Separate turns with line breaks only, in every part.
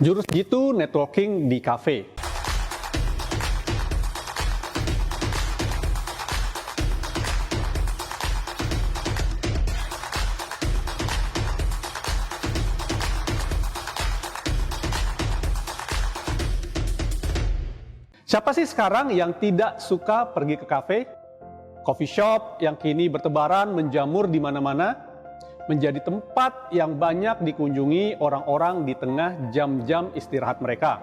Jurus jitu networking di kafe. Siapa sih sekarang yang tidak suka pergi ke kafe? Coffee shop yang kini bertebaran menjamur di mana-mana, menjadi tempat yang banyak dikunjungi orang-orang di tengah jam-jam istirahat mereka.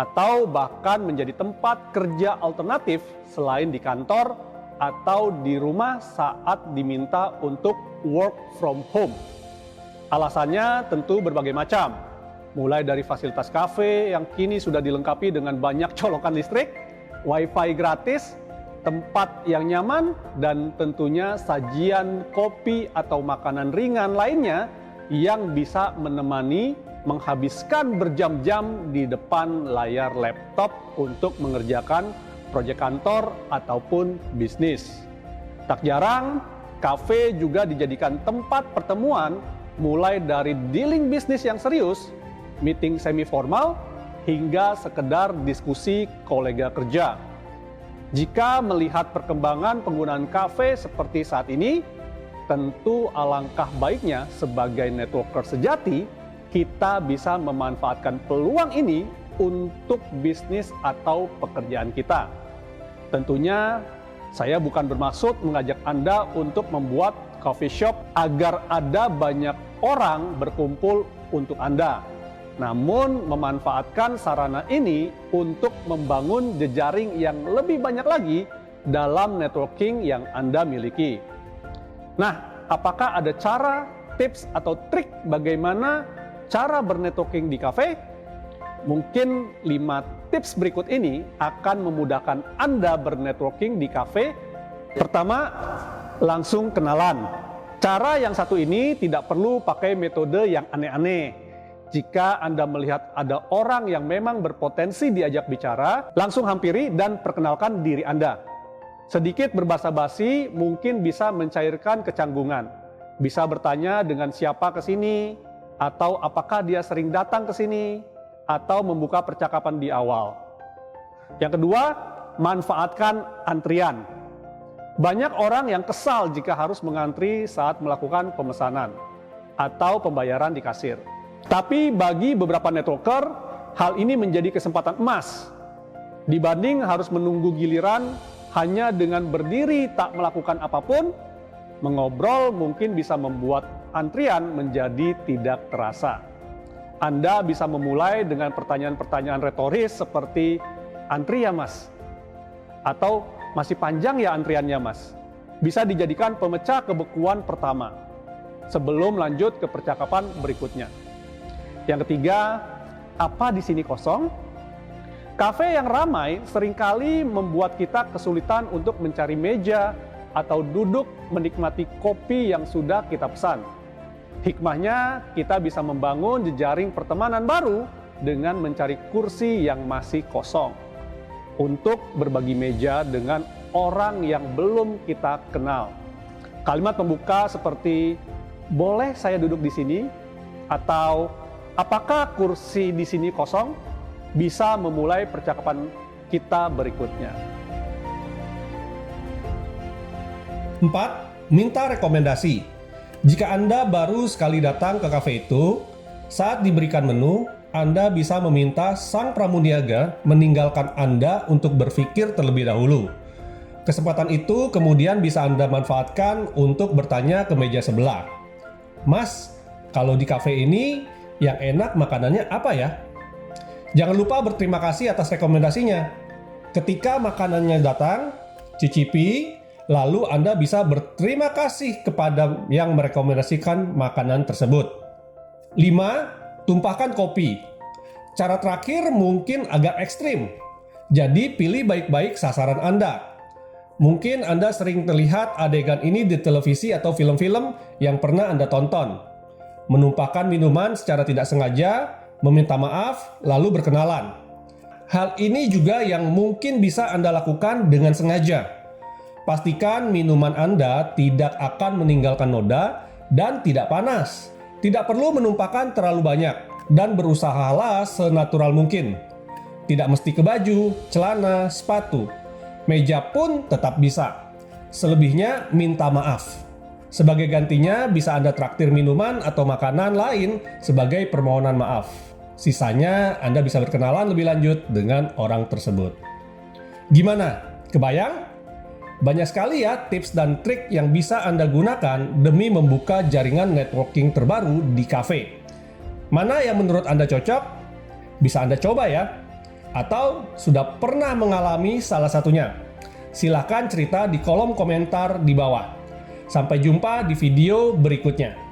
Atau bahkan menjadi tempat kerja alternatif selain di kantor atau di rumah saat diminta untuk work from home. Alasannya tentu berbagai macam. Mulai dari fasilitas kafe yang kini sudah dilengkapi dengan banyak colokan listrik, wifi gratis, tempat yang nyaman, dan tentunya sajian kopi atau makanan ringan lainnya yang bisa menemani menghabiskan berjam-jam di depan layar laptop untuk mengerjakan proyek kantor ataupun bisnis. Tak jarang, kafe juga dijadikan tempat pertemuan mulai dari dealing bisnis yang serius, meeting semi formal, hingga sekedar diskusi kolega kerja. Jika melihat perkembangan penggunaan kafe seperti saat ini, tentu alangkah baiknya sebagai networker sejati, kita bisa memanfaatkan peluang ini untuk bisnis atau pekerjaan kita. Tentunya, saya bukan bermaksud mengajak Anda untuk membuat coffee shop agar ada banyak orang berkumpul untuk Anda. Namun memanfaatkan sarana ini untuk membangun jejaring yang lebih banyak lagi dalam networking yang Anda miliki. Nah, apakah ada cara, tips, atau trik bagaimana cara bernetworking di kafe? Mungkin 5 tips berikut ini akan memudahkan Anda bernetworking di kafe. Pertama, langsung kenalan. Cara yang satu ini tidak perlu pakai metode yang aneh-aneh. Jika Anda melihat ada orang yang memang berpotensi diajak bicara, langsung hampiri dan perkenalkan diri Anda. Sedikit berbasa-basi mungkin bisa mencairkan kecanggungan. Bisa bertanya dengan siapa ke sini, atau apakah dia sering datang ke sini, atau membuka percakapan di awal. Yang kedua, manfaatkan antrian. Banyak orang yang kesal jika harus mengantri saat melakukan pemesanan atau pembayaran di kasir. Tapi bagi beberapa networker, hal ini menjadi kesempatan emas. Dibanding harus menunggu giliran hanya dengan berdiri tak melakukan apapun, mengobrol mungkin bisa membuat antrian menjadi tidak terasa. Anda bisa memulai dengan pertanyaan-pertanyaan retoris seperti, "Antri ya mas?" Atau, "Masih panjang ya antriannya mas?" Bisa dijadikan pemecah kebekuan pertama, sebelum lanjut ke percakapan berikutnya. Yang ketiga, apa di sini kosong? Kafe yang ramai seringkali membuat kita kesulitan untuk mencari meja atau duduk menikmati kopi yang sudah kita pesan. Hikmahnya, kita bisa membangun jejaring pertemanan baru dengan mencari kursi yang masih kosong untuk berbagi meja dengan orang yang belum kita kenal. Kalimat pembuka seperti, "Boleh saya duduk di sini?" atau "Apakah kursi di sini kosong?" bisa memulai percakapan kita berikutnya.
4. Minta rekomendasi. Jika Anda baru sekali datang ke kafe itu, saat diberikan menu, Anda bisa meminta sang pramuniaga meninggalkan Anda untuk berpikir terlebih dahulu. Kesempatan itu kemudian bisa Anda manfaatkan untuk bertanya ke meja sebelah. "Mas, kalau di kafe ini yang enak makanannya apa ya?" Jangan lupa berterima kasih atas rekomendasinya. Ketika makanannya datang, cicipi, lalu Anda bisa berterima kasih kepada yang merekomendasikan makanan tersebut. 5. Tumpahkan kopi. Cara terakhir mungkin agak ekstrim, jadi pilih baik-baik sasaran Anda. Mungkin Anda sering terlihat adegan ini di televisi atau film-film yang pernah Anda tonton. Menumpahkan minuman secara tidak sengaja, meminta maaf, lalu berkenalan. Hal ini juga yang mungkin bisa Anda lakukan dengan sengaja. Pastikan minuman Anda tidak akan meninggalkan noda dan tidak panas. Tidak perlu menumpahkan terlalu banyak. dan berusahalah senatural mungkin. Tidak mesti ke baju, celana, sepatu. Meja pun tetap bisa. Selebihnya minta maaf. Sebagai gantinya bisa Anda traktir minuman atau makanan lain sebagai permohonan maaf. Sisanya Anda bisa berkenalan lebih lanjut dengan orang tersebut. Gimana? Kebayang? Banyak sekali ya tips dan trik yang bisa Anda gunakan demi membuka jaringan networking terbaru di kafe. Mana yang menurut Anda cocok? Bisa Anda coba ya. Atau sudah pernah mengalami salah satunya? Silahkan cerita di kolom komentar di bawah. Sampai jumpa di video berikutnya.